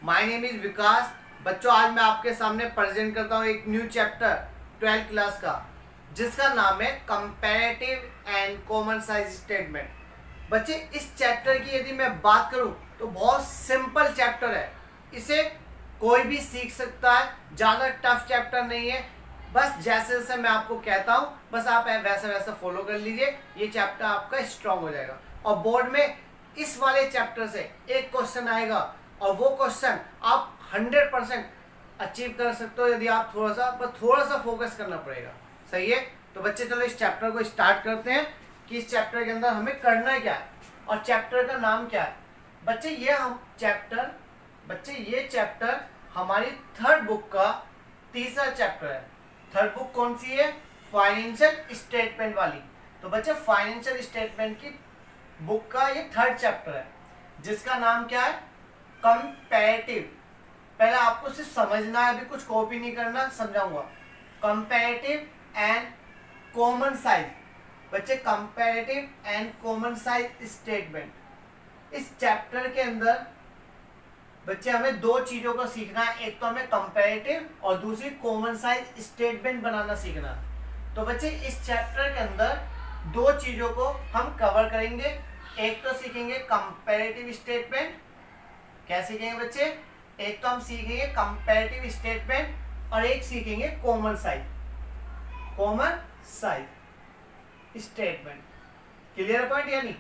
My name is विकास। बच्चों, आज मैं आपके सामने प्रेजेंट करता हूँ एक न्यू चैप्टर 12th क्लास का, जिसका नाम है comparative and common size statement. बच्चे, इस चैप्टर की यदि मैं बात करूं तो बहुत सिंपल चैप्टर है। इसे कोई भी सीख सकता है, ज़्यादा टफ चैप्टर नहीं है। बस जैसे जैसे मैं आपको कहता हूँ बस आप वैसा वैसा फॉलो कर लीजिए, ये चैप्टर आपका स्ट्रांग हो जाएगा। और बोर्ड में इस वाले चैप्टर से एक क्वेश्चन आएगा और वो क्वेश्चन आप 100% अचीव कर सकते हो यदि आप थोड़ा सा फोकस करना पड़ेगा। सही है? तो बच्चे चलो इस चैप्टर को स्टार्ट करते हैं कि इस चैप्टर के अंदर हमें करना क्या है और चैप्टर का नाम क्या है। बच्चे ये चैप्टर हमारी थर्ड बुक का तीसरा चैप्टर है। थर्ड बुक कौन सी है? फाइनेंशियल स्टेटमेंट वाली। तो बच्चे फाइनेंशियल स्टेटमेंट की बुक का ये थर्ड चैप्टर है, जिसका नाम क्या है? कंपैरेटिव। पहले आपको सिर्फ समझना है, अभी कुछ कॉपी नहीं करना, समझाऊंगा। Comparative and common size. बच्चे, comparative and common size statement, इस चैप्टर के अंदर बच्चे हमें दो चीजों को सीखना है। एक तो हमें कंपैरेटिव और दूसरी कॉमन साइज स्टेटमेंट बनाना सीखना। तो बच्चे, इस चैप्टर के अंदर दो चीजों को हम कवर करेंगे। एक तो सीखेंगे कंपैरेटिव स्टेटमेंट। क्या सीखेंगे बच्चे? एक तो हम सीखेंगे कंपैरेटिव स्टेटमेंट और एक सीखेंगे common size statement. Clear point या नहीं?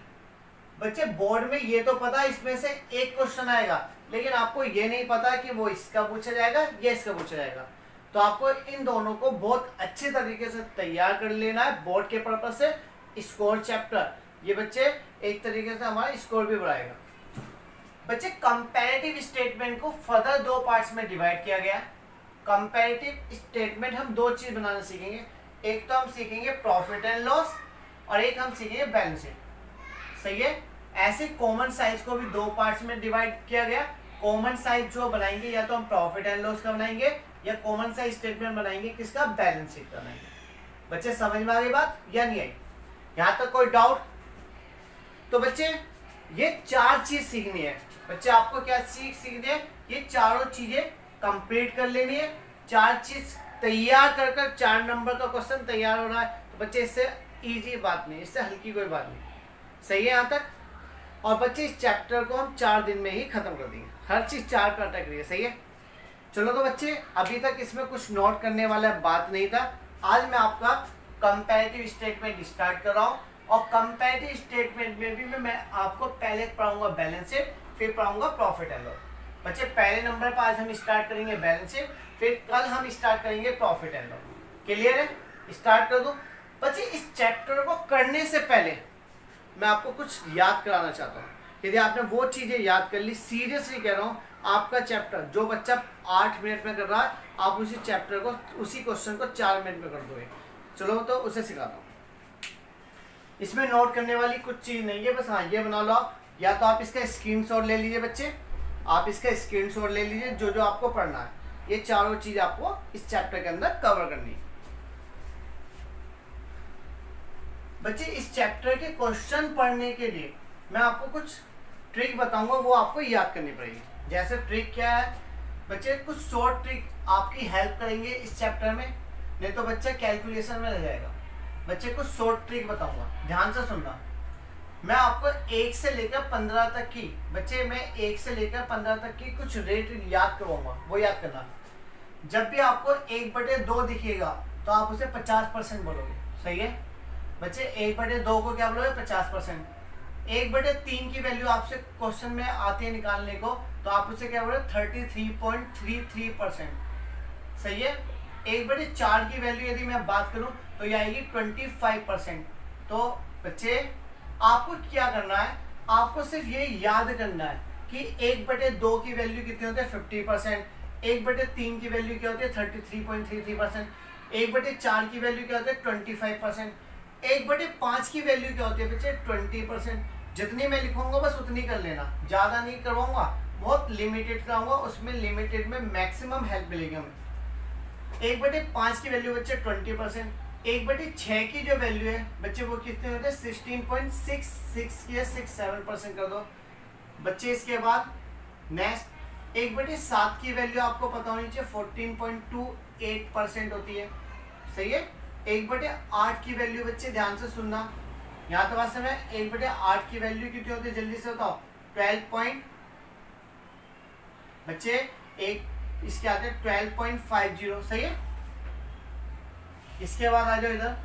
बच्चे, बोर्ड में ये तो पता है इसमें से एक क्वेश्चन आएगा, लेकिन आपको ये नहीं पता कि वो इसका पूछा जाएगा या इसका पूछा जाएगा। तो आपको इन दोनों को बहुत अच्छे तरीके से तैयार कर लेना है बोर्ड के पर्पज से। स्कोर चैप्टर ये बच्चे एक तरीके से हमारा स्कोर भी बढ़ाएगा। बच्चे, कंपैरेटिव स्टेटमेंट को फर्दर दो पार्ट्स में डिवाइड किया गया है। कंपैरेटिव स्टेटमेंट हम दो चीज बनाना सीखेंगे। एक तो हम सीखेंगे प्रॉफिट एंड लॉस और एक हम सीखेंगे बैलेंस शीट। सही है? ऐसे कॉमन साइज को भी दो पार्ट्स में डिवाइड किया गया। कॉमन साइज जो बनाएंगे या तो हम प्रॉफिट एंड लॉस का बनाएंगे या कॉमन साइज स्टेटमेंट बनाएंगे किसका? बैलेंस शीट का बनाएंगे। बच्चे, समझ में आ गई बात या नहीं आई? यहाँ तक कोई डाउट? तो बच्चे, ये चार चीज सीखनी है। बच्चे, आपको क्या सीखनी है? ये चारों चीजें कंप्लीट कर लेनी है। चार चीज तैयार कर 4 नंबर का क्वेश्चन तैयार हो रहा है। तो बच्चे, इससे इजी बात नहीं, इससे हल्की कोई बात नहीं। सही है यहाँ तक? और बच्चे, इस चैप्टर को हम 4 दिन में ही खत्म कर देंगे। हर चीज 4 कैटेगरी है। सही है? चलो, तो बच्चे अभी तक इसमें कुछ नोट करने वाला बात नहीं था। आज मैं आपका कंपैरेटिव स्टेटमेंट स्टार्ट कर रहा हूँ और कंपैरेटिव स्टेटमेंट में भी मैं आपको पहले पढ़ाऊंगा बैलेंस शीट, फिर पढ़ाऊंगा प्रॉफिट एंड लॉस। बच्चे, पहले नंबर पर आज हम स्टार्ट करेंगे बैलेंस शीट, फिर कल हम स्टार्ट करेंगे प्रॉफिट एंड लॉस। क्लियर है? स्टार्ट कर दो। बच्चे, इस चैप्टर को करने से पहले मैं आपको कुछ याद कराना चाहता हूँ। यदि आपने वो चीजें याद कर ली, सीरियसली कह रहा हूँ, आपका चैप्टर जो बच्चा 8 मिनट में कर रहा है, आप उसी चैप्टर को, उसी क्वेश्चन को 4 मिनट में कर दोगे। चलो, तो उसे सिखाता हूँ। इसमें नोट करने वाली कुछ चीज नहीं है, बस हाँ ये बना लो आप, या तो आप इसका स्क्रीनशॉट ले लीजिए। बच्चे, आप इसका स्क्रीनशॉट ले लीजिए जो जो आपको पढ़ना है। ये चारों चीज आपको इस चैप्टर के अंदर कवर करनी है। बच्चे, इस चैप्टर के क्वेश्चन पढ़ने के लिए मैं आपको कुछ ट्रिक बताऊंगा, वो आपको याद करनी पड़ेगी। जैसे ट्रिक क्या है बच्चे? कुछ शॉर्ट ट्रिक आपकी हेल्प करेंगे इस चैप्टर में, नहीं तो बच्चा कैलकुलेशन में रह जाएगा। बच्चे, कुछ शॉर्ट ट्रिक बताऊंगा, ध्यान से सुनना। मैं आपको 1 से लेकर 15 तक की, बच्चे मैं 1 से लेकर 15 तक की कुछ रेट याद करवाऊंगा, वो याद करना। जब भी आपको 1/2 दिखेगा तो आप उसे 50% बोलोगे। सही है? बच्चे, 1/2 को क्या बोलोगे? 50%। 1/3 की वैल्यू आपसे क्वेश्चन में आती है निकालने को, तो आप उसे क्या बोलोगे? 33.33%। सही है? 1/4 की वैल्यू यदि मैं बात करूं तो ये आएगी 25%। तो बच्चे, आपको क्या करना है? आपको सिर्फ ये याद करना है कि 1/2 की वैल्यू कितनी होती है? 50%। 1/3 की वैल्यू क्या होती है? 33.33%। 1/4 की वैल्यू क्या होती है? 25%। 1/5 की वैल्यू क्या होती है बच्चे? 20%। जितनी मैं लिखूंगा बस उतनी कर लेना, ज्यादा नहीं करवाऊंगा, बहुत लिमिटेड कराऊंगा, उसमें लिमिटेड में मैक्सिमम हेल्प मिलेगी हमें। 1/5 की वैल्यू बच्चे 20%। 1/6 की जो वैल्यू है बच्चे वो कितने होते हैं? 16.66 या 67% कर दो बच्चे। इसके बाद नेक्स्ट 1/7 की वैल्यू आपको पता होनी चाहिए 14.28% होती है, सही है। 1/8 की वैल्यू बच्चे ध्यान से सुनना, यहाँ तो बात समझ। 1/8 की वैल्यू कितनी होती है जल्दी से बताओ, 12 बच्चे एक इसके आते हैं 12.50, सही है। इसके बाद आ जाओ इधर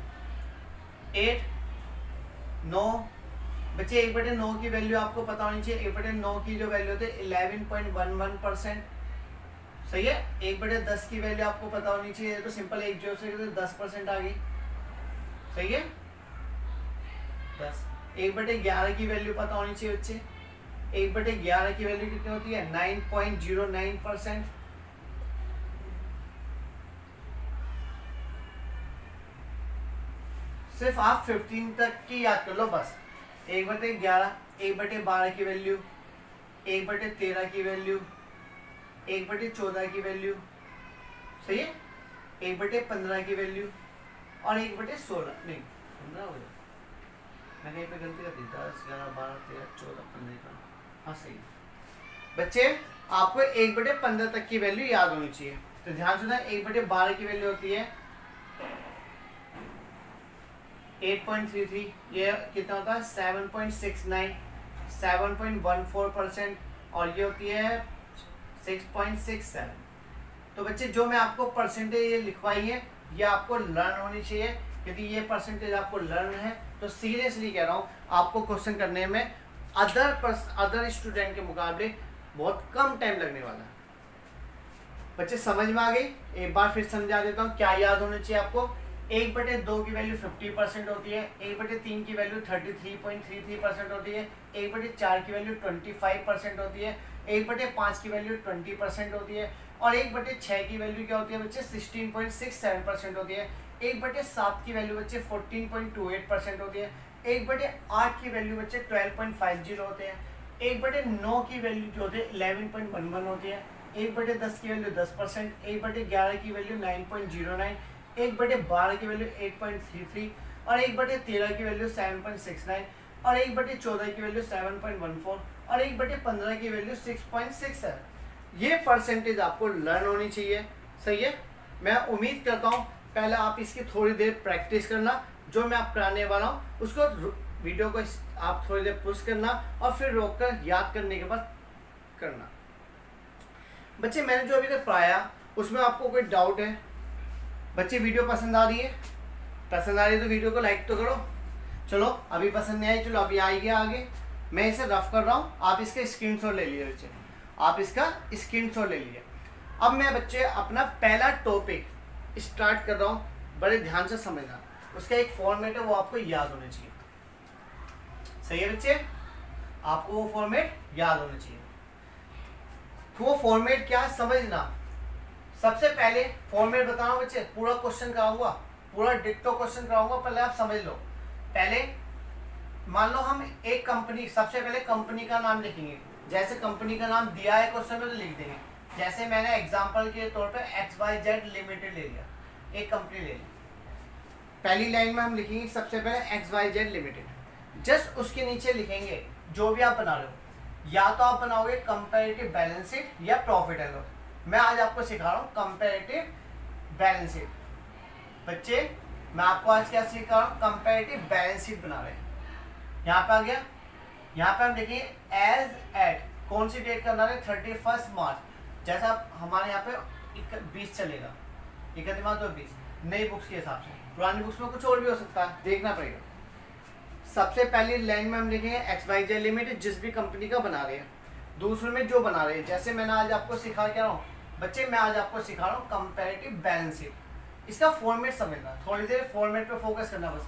8, 9 बच्चे 1/9 की वैल्यू आपको पता होनी चाहिए। 1/9 की जो वैल्यू होती है 11.11%, सही है। 1/10 की वैल्यू आपको पता होनी चाहिए, तो सिंपल एक जो से 10% आ गई, सही है। 10 1/11 की वैल्यू पता होनी चाहिए बच्चे। 1/11 की वैल्यू कितनी होती है 9.09%। सिर्फ आप 15 तक की याद कर लो बस। 1/11, 1/12 की वैल्यू, 1/13 की वैल्यू, 1/14 की वैल्यू, सही है। 1/15 की वैल्यू और 1/16 नहीं 15 हो गया, मैं कहीं पे गलती कर दी। 10, 11, 12, 13, 14, 15, हाँ सही बच्चे। आपको 1/15 तक की वैल्यू याद होनी चाहिए, तो ध्यान सुना। 1/12 की वैल्यू होती है 8.33, ये कितना होता है 7.69, 7.14%, और ये होती है 6.67। तो बच्चे जो मैं आपको परसेंटेज ये लिखवाई है ये आपको लर्न होनी चाहिए। यदि ये परसेंटेज आपको लर्न है तो सीरियसली कह रहा हूँ आपको क्वेश्चन करने में अदर स्टूडेंट के मुकाबले बहुत कम टाइम लगने वाला है। बच्चे समझ में आ गई? एक बार फिर समझा देता हूँ क्या याद होना चाहिए आपको। 1/2 की वैल्यू 50% होती है, 1/3 की वैल्यू 33.33% होती है, 1/4 की वैल्यू 25% होती है, 1/5 की वैल्यू 20% होती है, और 1/6 की वैल्यू क्या होती है बच्चे 16.67% होती है। 1/7 की वैल्यू बच्चे 14.28% होती है। 1/8 की वैल्यू बच्चे 12.50 होते हैं। 1/9 की वैल्यू जो होती है 11.11 होती है। 1/10 की वैल्यू 10%, 1/11 की वैल्यू 9.09, 1/12 की वैल्यू 8.33, और 1/13 की वैल्यू 7.69, और 1/14 की वैल्यू 7.14, और 1/15 की वैल्यू 6.67। ये परसेंटेज आपको लर्न होनी चाहिए, सही है। मैं उम्मीद करता हूँ पहले आप इसकी थोड़ी देर प्रैक्टिस करना, जो मैं आप कराने वाला हूँ उसको वीडियो को आप थोड़ी देर पुश करना और फिर रोक कर याद करने के बाद करना। बच्चे मैंने जो अभी तक पढ़ाया उसमें आपको कोई डाउट है? बच्चे वीडियो पसंद आ रही है? पसंद आ रही है तो वीडियो को लाइक तो करो। चलो अभी पसंद नहीं आई, चलो अभी आएगी आगे। मैं इसे रफ कर रहा हूँ, आप इसका स्क्रीनशॉट ले लीजिए बच्चे, आप इसका स्क्रीनशॉट ले लीजिए। अब मैं बच्चे अपना पहला टॉपिक स्टार्ट कर रहा हूँ, बड़े ध्यान से समझना। उसका एक फॉर्मेट है वो आपको याद होना चाहिए, सही है बच्चे। आपको वो फॉर्मेट याद होना चाहिए। तो वो फॉर्मेट क्या समझना। सबसे पहले फॉर्मेट बताना बच्चे, पूरा क्वेश्चन कराऊंगा, पूरा डिक्टो क्वेश्चन कराऊंगा, पहले आप समझ लो। पहले मान लो हम एक कंपनी, सबसे पहले कंपनी का नाम लिखेंगे। जैसे कंपनी का नाम दिया है क्वेश्चन में तो लिख देंगे। जैसे मैंने एग्जांपल के तौर पे XYZ लिमिटेड ले लिया, एक कंपनी ले ली। पहली लाइन में हम लिखेंगे सबसे पहले XYZ लिमिटेड। जस्ट उसके नीचे लिखेंगे जो भी आप बना रहे हो, या तो आप बनाओगे कंपैरेटिव बैलेंस शीट या प्रॉफिट एंड लॉस। मैं आज आपको सिखा रहा हूँ कंपैरेटिव बैलेंस शीट। बच्चे मैं आपको आज क्या सिखा रहा हूँ, कंपैरेटिव बैलेंस शीट बना रहे हैं। यहाँ पे आ गया, यहाँ पे हम देखेंगे एज एट, कौन सी डेट का बना रहे हैं 31 मार्च। जैसा हमारे यहाँ पे 20 चलेगा, 31 मार्च 20 नई बुक्स के हिसाब से, पुरानी बुक्स में कुछ और भी हो सकता है, देखना पड़ेगा। सबसे पहली लाइन में हम लिखेंगे XYZ लिमिटेड, जिस भी कंपनी का बना रहे हैं। दूसरे में जो बना रहे हैं, जैसे मैंने आज आपको सिखा क्या रहा हूँ बच्चे, मैं आज आपको सिखा रहा हूँ कंपैरेटिव बैलेंस शीट। इसका फॉर्मेट समझना, थोड़ी देर फॉर्मेट पे फोकस करना बस।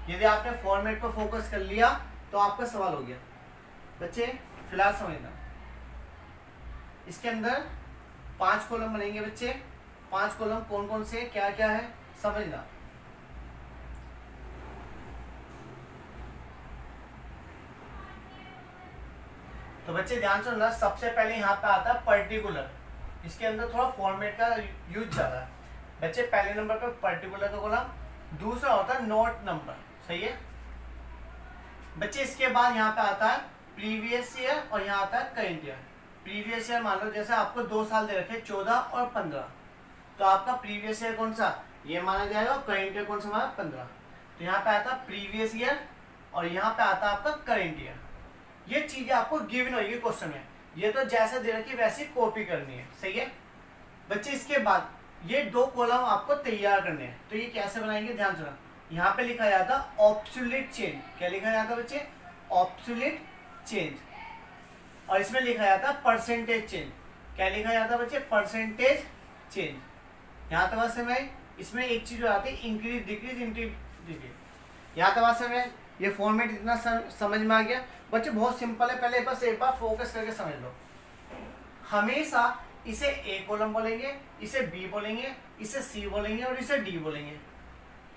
यदि आपने फॉर्मेट पे फोकस कर लिया तो आपका सवाल हो गया। बच्चे फिलहाल समझना, इसके अंदर 5 कॉलम बनेंगे बच्चे। 5 कॉलम कौन कौन से, क्या क्या है समझना। तो बच्चे ध्यान से सुनना, सबसे पहले यहाँ पे आता है पर्टिकुलर। इसके अंदर थोड़ा फॉर्मेट का यूज ज्यादा है बच्चे। पहले नंबर पे पर्टिकुलर का कॉलम, दूसरा होता है नोट नंबर, सही है बच्चे। इसके बाद यहाँ पे आता है प्रीवियस ईयर और यहाँ आता है करेंट ईयर। प्रीवियस ईयर मान लो, जैसे आपको 2 साल दे रखे 14 और 15, तो आपका प्रीवियस ईयर कौन सा ये माना जाएगा और करेंट ईयर कौन सा माना 15। तो यहाँ पे आता प्रीवियस ईयर और यहाँ पे आता आपका करेंट ईयर। ये चीजें आपको गिवन होगी क्वेश्चन में, ये तो जैसे दे रखी वैसी कॉपी करनी है, सही है बच्चे। इसके बाद ये 2 कॉलम आपको तैयार करने हैं, तो ये कैसे बनाएंगे ध्यान सुना। यहाँ पे लिखा जाता ऑब्सोल्यूट चेंज, क्या लिखा जाता बच्चे ऑब्सोल्यूट चेंज, और इसमें लिखा जाता परसेंटेज चेंज, क्या लिखा जाता बच्चे परसेंटेज चेंज। यहाँ तक बात समझ में, इसमें एक चीज आती है इंक्रीज डिक्रीज इंक्रीज डिक्रीज। यहाँ तक बात समझ में, ये फॉर्मेट इतना समझ में आ गया बच्चे, बहुत सिंपल है, पहले बस एक बार फोकस करके समझ लो। हमेशा इसे ए कॉलम बोलेंगे, इसे बी बोलेंगे, इसे सी बोलेंगे और इसे डी बोलेंगे।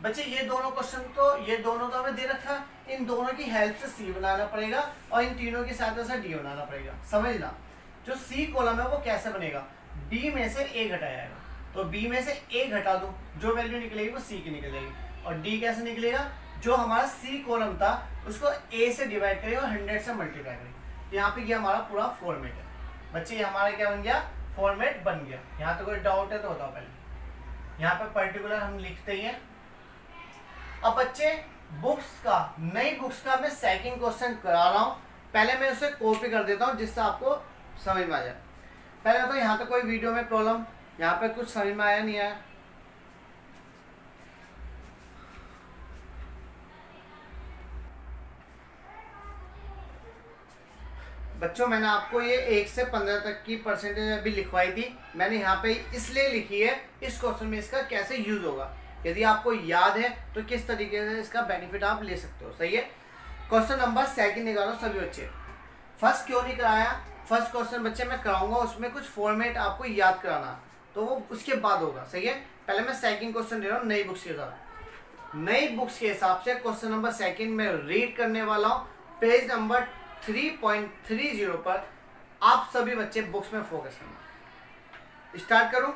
बच्चे ये दोनों क्वेश्चन तो ये दोनों तो हमें दे रखा, इन दोनों की हेल्प से सी बनाना पड़ेगा और इन तीनों की सहायता से डी बनाना पड़ेगा। समझना, जो सी कॉलम है वो कैसे बनेगा, बी में से ए घटाया जाएगा, तो बी में से ए घटा दो, जो वैल्यू निकलेगी वो सी की निकल जाएगी। और डी कैसे निकलेगा, जो हमारा सी कॉलम था उसको ए से डिवाइड करेंगे और 100 से मल्टीप्लाई करेंगे। यहाँ पे ये हमारा पूरा फॉर्मेट है बच्चे, ये हमारा क्या बन गया फॉर्मेट बन गया। यहाँ तो कोई डाउट है तो बताओ पहले। यहाँ पे पर्टिकुलर हम लिखते ही हैं। अब बच्चे बुक्स का, नई बुक्स का मैं सेकंड क्वेश्चन करा रहा हूँ, पहले मैं उसे कॉपी कर देता हूँ जिससे आपको समझ में आ जाए। पहले तो यहाँ पे कोई वीडियो में प्रॉब्लम, यहाँ पे कुछ समझ में आया नहीं आया। बच्चों मैंने आपको ये 1 से 15 तक की परसेंटेज अभी लिखवाई थी, मैंने यहाँ पे इसलिए लिखी है इस क्वेश्चन में इसका कैसे यूज होगा, यदि आपको याद है तो किस तरीके से इसका बेनिफिट आप ले सकते हो, सही है। क्वेश्चन नंबर सेकंड निकालो सभी बच्चे। फर्स्ट क्यों नहीं कराया, फर्स्ट क्वेश्चन बच्चे मैं कराऊंगा, उसमें कुछ फॉर्मेट आपको याद कराना, तो वो उसके बाद होगा, सही है। पहले मैं सेकंड क्वेश्चन दे रहा हूँ नई बुक्स के साथ। नई बुक्स के हिसाब से क्वेश्चन नंबर सेकंड में रीड करने वाला हूँ, पेज नंबर 3.30 पर। आप सभी बच्चे बुक्स में फोकस करना। स्टार्ट करूं।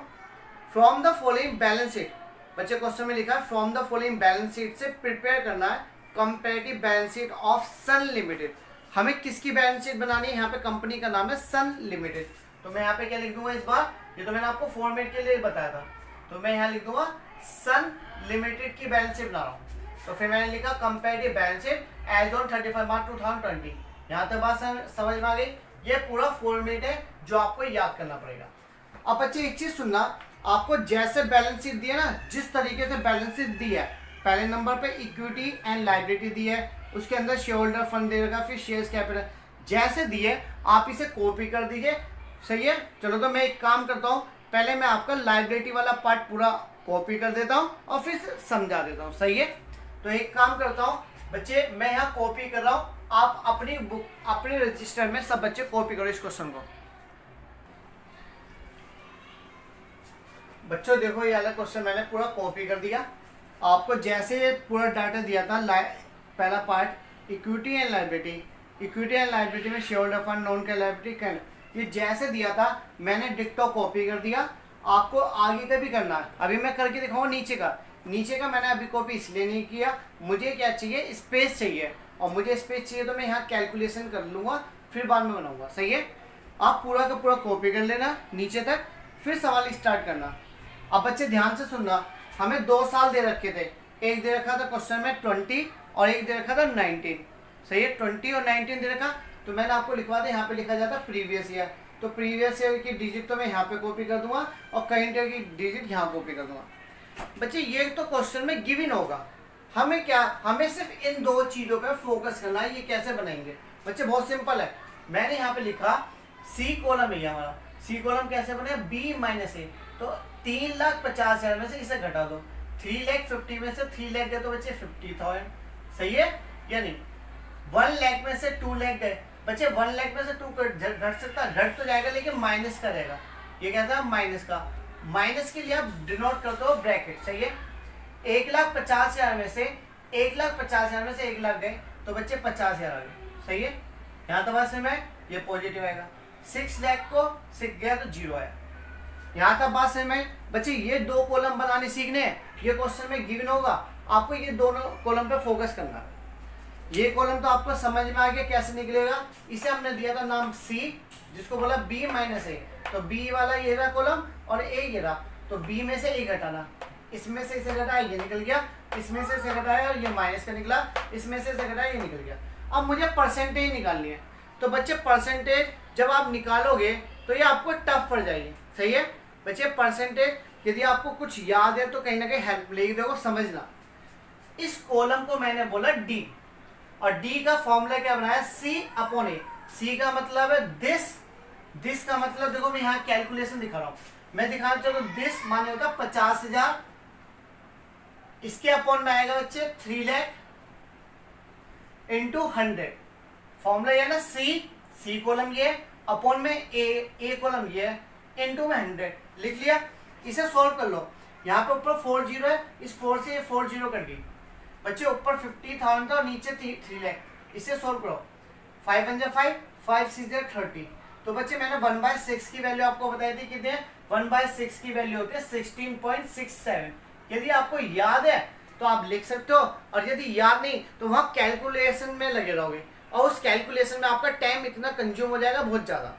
From the following balance sheet, बच्चे क्वेश्चन में लिखा है from the following balance sheet से प्रिपेयर करना है comparative balance sheet of Sun Limited. हमें किसकी बैलेंस शीट बनानी है, यहाँ पे कंपनी का नाम है सन लिमिटेड। तो मैं यहाँ पे क्या लिख दूंगा इस बार, ये तो मैंने आपको फॉर्मेट के लिए बताया था, तो मैं यहाँ लिख दूंगा सन लिमिटेड की बैलेंस शीट बना रहा हूँ। तो फिर मैंने लिखा comparative balance sheet as on 35 March 2020। यहाँ तक बात समझ में आ गई। ये पूरा फॉर्मेट है जो आपको याद करना पड़ेगा। अब बच्चे एक चीज सुनना, आपको जैसे बैलेंस शीट दिया ना, जिस तरीके से बैलेंस शीट दी है, पहले नंबर पे इक्विटी एंड लायबिलिटी दी है, उसके अंदर शेयर होल्डर फंड दे रखा, फिर शेयर्स कैपिटल, जैसे दिए आप इसे कॉपी कर दीजिए, सही है। चलो तो मैं एक काम करता हूँ, पहले मैं आपका लायबिलिटी वाला पार्ट पूरा कॉपी कर देता हूँ और फिर समझा देता हूँ, सही है। तो एक काम करता हूँ बच्चे, मैं यहाँ कॉपी कर रहा हूँ, आप अपनी बुक अपने रजिस्टर में सब बच्चे कॉपी करो इस क्वेश्चन को। बच्चों देखो ये वाला क्वेश्चन मैंने पूरा कॉपी कर दिया। आपको जैसे पूरा डाटा दिया था, पहला part equity and liability, equity and liability में shareholder fund, non cash liability, can, ये जैसे दिया था मैंने डिक्टो कॉपी कर दिया। आपको आगे का भी करना है, अभी मैं करके दिखाऊंगा नीचे का मैंने अभी कॉपी इसलिए नहीं किया, मुझे क्या चाहिए स्पेस चाहिए, और मुझे स्पेस चाहिए तो मैं यहाँ कैलकुलेशन कर लूँगा, फिर बाद में बनाऊंगा, सही है। आप पूरा का पूरा कॉपी कर लेना नीचे तक, फिर सवाल स्टार्ट करना। अब बच्चे ध्यान से सुनना, हमें 2 साल दे रखे थे, एक दे रखा था क्वेश्चन में 20 और एक दे रखा था 19, सही है। 20 और 19 दे रखा, तो मैंने आपको लिखवा दिया, यहाँ पे लिखा जाता प्रीवियस ईयर, तो प्रीवियस ईयर की डिजिट तो मैं यहाँ पे कॉपी कर दूंगा और करंट ईयर की डिजिट यहाँ कॉपी कर दूंगा। बच्चे ये तो क्वेश्चन में गिवन होगा, हमें सिर्फ इन 2 चीजों पे फोकस करना है। ये कैसे बनाएंगे बच्चे, बहुत सिंपल है। मैंने यहाँ पे लिखा सी कॉलम है हमारा, सी कॉलम कैसे बने, बी माइनस ए, तो 3,50,000 में से इसे घटा दो, 3,50,000 में से 3 लाख गए तो बच्चे 50,000, सही है या नहीं। 1 लाख में से 2 लाख गए बच्चे, 1 लाख में से 2 घट सकता, घट तो जाएगा लेकिन माइनस का रहेगा। ये क्या था माइनस का, माइनस के लिए आप डिनोट करते हो ब्रैकेट, सही है। 1,50,000 में से 1,50,000 में से 1 लाख गए तो बच्चे 50,000 आ गए, सही है। यहाँ तो बात समझ में, ये पॉजिटिव आएगा। 6 लाख को 6 गया तो 0 आया। यहाँ तक बात समझ में बच्चे, ये 2 कॉलम बनाने सीखने हैं, ये क्वेश्चन में गिवन होगा, आपको ये दोनों कॉलम पे फोकस करना है। ये कॉलम तो आपको समझ में आ गया कैसे निकलेगा। इसे हमने दिया था नाम सी, जिसको बोला बी माइनस ए। तो बी वाला ये रहा कॉलम और ए ये रहा, तो बी में से ए घटाना, इसमें से इसे घटाया ये निकल गया, इसमें से इसे घटाया और ये माइनस का निकला, इसमें से इसे घटाया ये निकल गया। अब मुझे परसेंटेज निकालनी है। तो बच्चे परसेंटेज जब आप निकालोगे तो ये आपको टफ पड़ जाएगी। सही है बच्चे, परसेंटेज यदि आपको कुछ याद है तो कहीं ना कहीं हेल्प लेगी, देखो समझना। इस कॉलम को मैंने बोला डी, और डी का फॉर्मूला क्या बनाया, सी अपॉन ए। सी का मतलब है दिस का मतलब देखो मैं यहाँ कैलकुलेशन दिखा रहा हूँ, मैं दिखा रहा हूँ। चलो दिस माने होता 50,000, इसके अपॉन में आएगा बच्चे 3 लाख इंटू 100। फॉर्मूला ये है ना, सी कॉलम ये अपॉन में ए कॉलम ये इंटू में 100 लिख लिया। इसे सोल्व कर लो। यहाँ पे ऊपर 4 जीरो है, इस 4 से ये 4 जीरो कट गई बच्चे, ऊपर 50,000 था और नीचे 3 लाख। इसे सोल्व करो, 5 1 5, 5 6 30। तो बच्चे मैंने 1/6 की वैल्यू आपको बताई थी, कितने 1/6 की वैल्यू होती है 16.67। यदि आपको याद है तो आप लिख सकते हो, और यदि याद नहीं तो वहाँ कैलकुलेशन में लगे रहोगे, और उस कैलकुलेशन में आपका टाइम इतना कंज्यूम हो जाएगा बहुत ज़्यादा।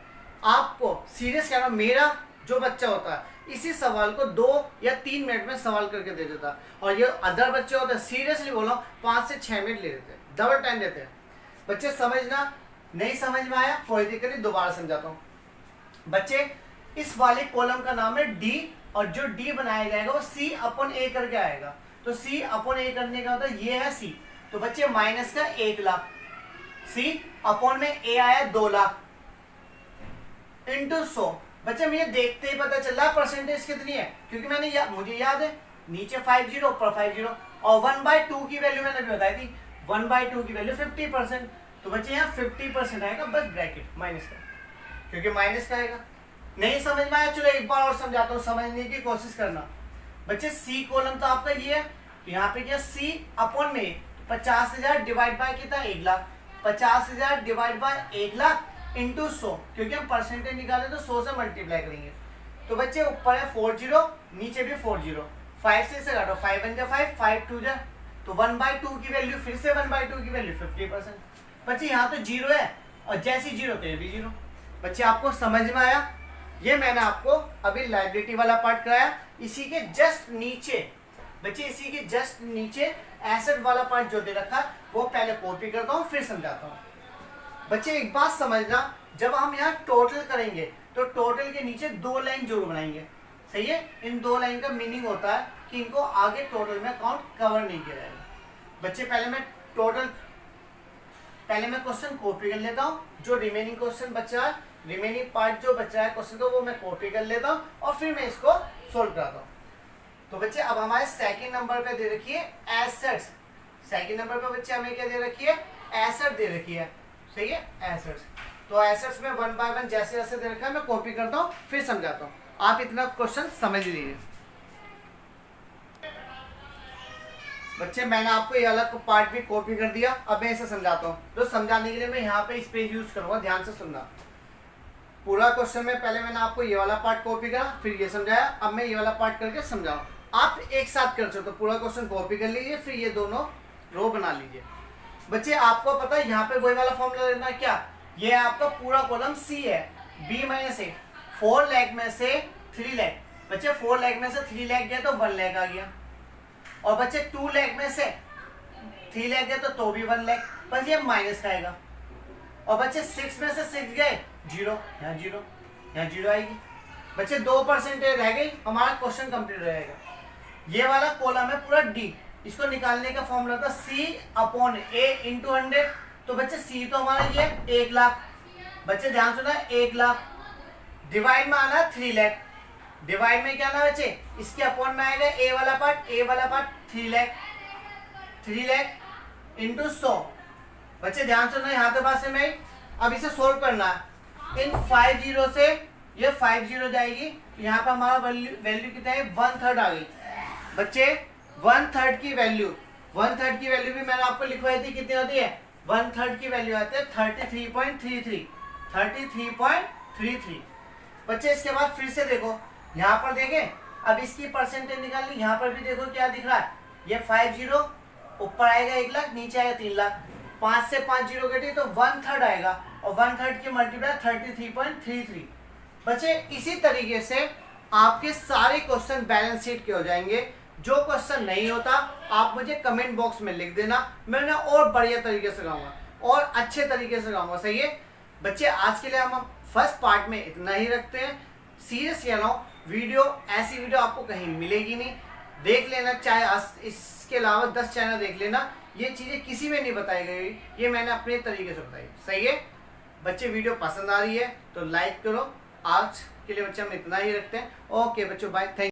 आपको सीरियस कहना, मेरा जो बच्चा होता है इसी सवाल को 2 या 3 मिनट में सवाल करके दे देता, और ये अदर बच्चे होते हैं सीरियसली बोलो 5 से 6 मिनट ले लेते हैं, डबल टाइम देते हैं। बच्चे समझना, नहीं समझ में आया कोई दिक्कत नहीं, दोबारा समझाता हूँ। बच्चे इस वाले कॉलम का नाम है डी, और जो डी बनाया जाएगा वो सी अपॉन ए करके आएगा। तो सी अपॉन ए करने का मतलब ये है सी। तो बच्चे माइनस का 1 लाख, सी अपॉन में ए आया 2 लाख इंटू 100। बच्चे मुझे देखते ही पता चल रहा है परसेंटेज कितनी है, क्योंकि मुझे याद है नीचे 50 ऊपर 50, और 1/2 की वैल्यू मैंने भी बताई थी, 1/2 की वैल्यू 50%। तो बच्चे यहाँ 50% आएगा, बस ब्रैकेट माइनस का, क्योंकि माइनस का आएगा। नहीं समझ में आया, चलो एक बार और समझाता हूँ, समझने की कोशिश करना। बच्चे सी कॉलम तो आपका ये है, तो यहाँ पे क्या सी अपॉन में 50,000 डिवाइड बाय कितना 1 lakh, 50,000 divide by 1 lakh into 100, क्योंकि हम परसेंटेज निकाले तो 100 से मल्टीप्लाई करेंगे। तो बच्चे ऊपर है 4 जीरो, नीचे भी 4 जीरो, 5 से काटो, 5 1 5, 5 2 जा, तो 1/2 की वैल्यू, फिर से 1/2 की वैल्यू 50%। बच्चे यहाँ तो जीरो है, और जैसी जीरो तो ये भी जीरो। बच्चे आपको समझ में आया? ये मैंने आपको अभी लाइबिलिटी वाला पार्ट कराया। इसी के जस्ट नीचे बच्चे, इसी के जस्ट नीचे एसेट वाला पार्ट जो दे रखा है वो पहले कॉपी करता हूँ फिर समझाता हूँ। बच्चे एक बात समझना, जब हम यहाँ टोटल करेंगे तो टोटल के नीचे 2 लाइन जरूर बनाएंगे। सही है, इन 2 लाइन का मीनिंग होता है कि इनको आगे टोटल में काउंट कवर नहीं किया जाएगा। बच्चे पहले मैं क्वेश्चन कॉपी कर लेता हूँ, जो रिमेनिंग क्वेश्चन बचा है, रिमेनिंग पार्ट जो बचा है क्वेश्चन का, वो मैं कॉपी कर लेता हूँ और फिर मैं इसको सोल्व कराता हूँ। तो बच्चे अब हमारे सेकंड नंबर पे दे रखी है एसेट्स। सेकंड नंबर पे बच्चे हमें क्या दे रखी है, एसेट दे रखी है। सही है, एसेट्स। तो एसेट्स में 1 बाय 1 जैसे जैसे दे रखा है मैं कॉपी करता हूँ फिर समझाता हूँ। आप इतना क्वेश्चन समझ लीजिए। बच्चे मैंने आपको ये अलग पार्ट भी कॉपी कर दिया, अब मैं इसे समझाता हूँ। तो समझाने के लिए मैं यहाँ पे इस पेज यूज करूँगा, ध्यान से सुनना। पूरा क्वेश्चन में पहले मैंने आपको ये वाला पार्ट कॉपी करा, फिर ये समझाया, अब मैं ये वाला पार्ट करके समझाऊँ। आप एक साथ कर सकते हो, पूरा क्वेश्चन कॉपी कर लीजिए, फिर ये दोनों रो बना लीजिए। बच्चे आपको पता है यहाँ पे वही वाला फॉर्मूला लेना है क्या, ये आपका पूरा कॉलम सी है, बी माइनस ए। 4 लाख में से 3 लाख, बच्चे 4 लाख में से 3 लाख गया तो 1 लाख आ गया, और बच्चे 2 लाख में से 3 लाख गया तो भी 1 लाख, बस ये माइनस का आएगा। और बच्चे 6 में से 6 गए, जीरो, यहाँ जीरो, यहाँ जीरो आएगी। बच्चे 2% रह गई, हमारा क्वेश्चन कंप्लीट रहेगा। ये वाला कॉलम है पूरा डी, इसको निकालने का फॉर्मूला था सी अपॉन ए इंटू 100। तो बच्चे सी तो हमारा ये 1 लाख, बच्चे ध्यान सुना 1 लाख, डिवाइड में आना 3 लाख, डिवाइड में क्या आना बच्चे, इसके अपॉन में आएगा ए वाला पार्ट 3 लाख, 3 लाख इंटू 100। बच्चे ध्यान सुना यहाँ पे बात से मैं अब इसे सोल्व करना है। इन 5 जीरो से ये 5 जीरो जाएगी, यहाँ पे हमारा वैल्यू कितना है, 1/3 आ गई। बच्चे 1/3 की वैल्यू भी मैंने आपको लिखवाई थी, कितनी होती है, 1/3 की वैल्यू आती है 33.33। बच्चे इसके बाद फिर से देखो, यहाँ पर देखें, अब इसकी परसेंटेज निकालनी, यहाँ पर भी देखो क्या दिख रहा है, ये 5 जीरो, ऊपर आएगा 1 लाख, नीचे आएगा 3 लाख, 5 से 5 जीरो कटे तो 1/3 आएगा, और 1/3 की मल्टीप्लाई 33.33। बच्चे इसी तरीके से आपके सारे क्वेश्चन बैलेंस शीट के हो जाएंगे। जो क्वेश्चन नहीं होता आप मुझे कमेंट बॉक्स में लिख देना, मैं उन्हें और बढ़िया तरीके से कराऊंगा और अच्छे तरीके से कराऊंगा। सही है बच्चे, आज के लिए हम फर्स्ट पार्ट में इतना ही रखते हैं। सीरियस कह रहा हूँ, वीडियो ऐसी वीडियो आपको कहीं मिलेगी नहीं, देख लेना, चाहे इसके अलावा 10 चैनल देख लेना, ये चीज़ें किसी में नहीं बताई गई, ये मैंने अपने तरीके से बताई। सही है बच्चे, वीडियो पसंद आ रही है तो लाइक करो। आज के लिए बच्चे हम इतना ही रखते हैं। ओके बच्चों, बाय, थैंक